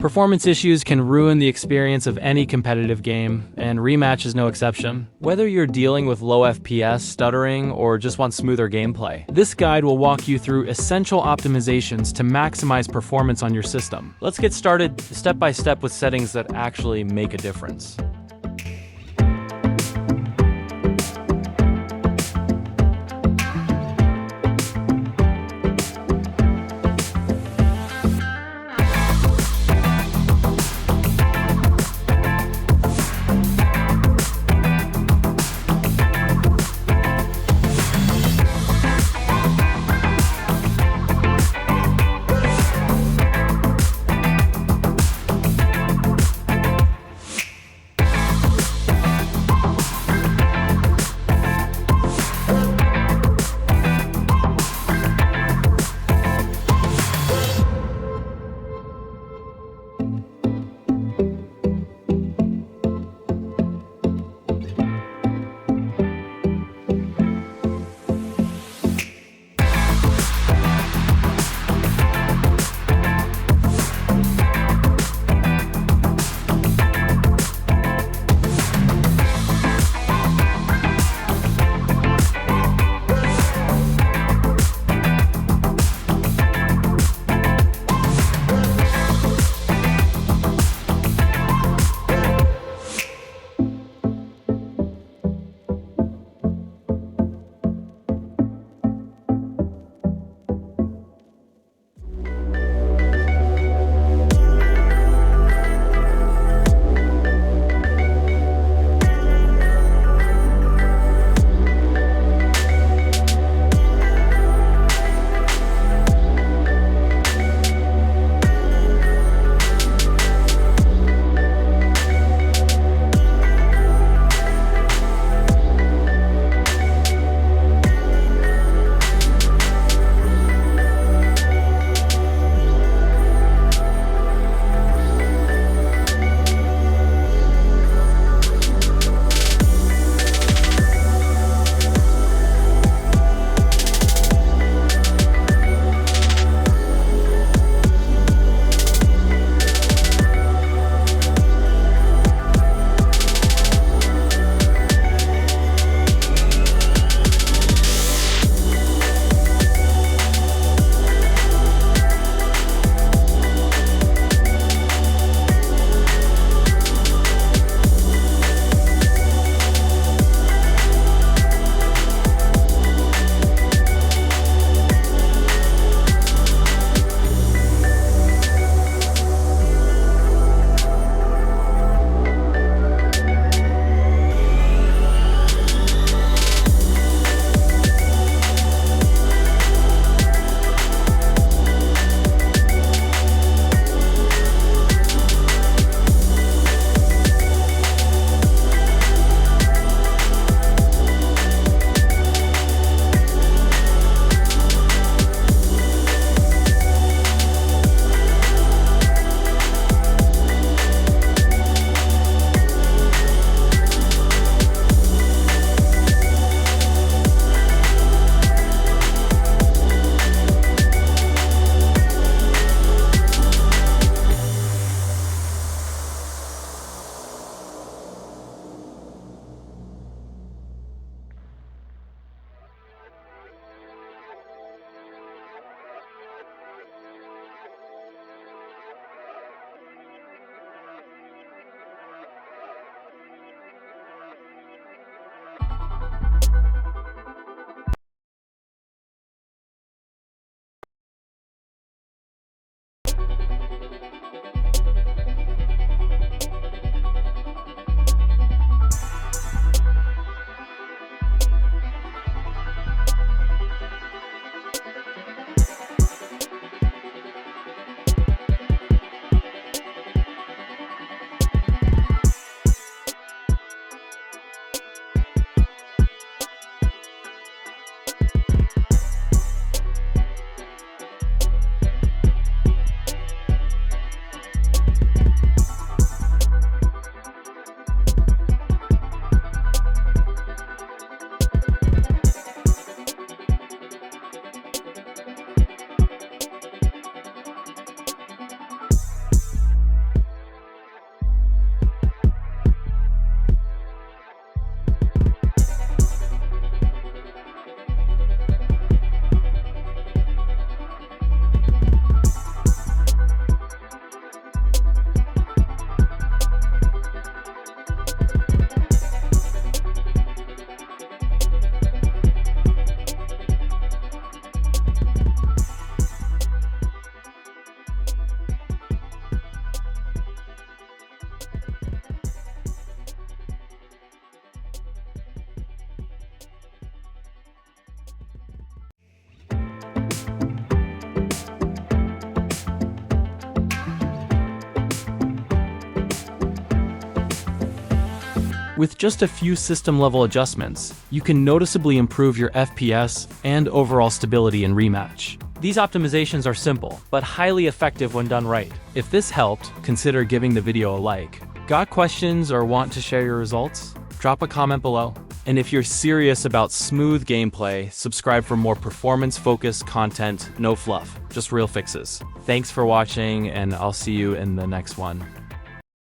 Performance issues can ruin the experience of any competitive game, and Rematch is no exception. Whether you're dealing with low FPS, stuttering, or just want smoother gameplay, this guide will walk you through essential optimizations to maximize performance on your system. Let's get started step by step with settings that actually make a difference. With just a few system-level adjustments, you can noticeably improve your FPS and overall stability in Rematch. These optimizations are simple, but highly effective when done right. If this helped, consider giving the video a like. Got questions or want to share your results? Drop a comment below. And if you're serious about smooth gameplay, subscribe for more performance-focused content, no fluff, just real fixes. Thanks for watching, and I'll see you in the next one.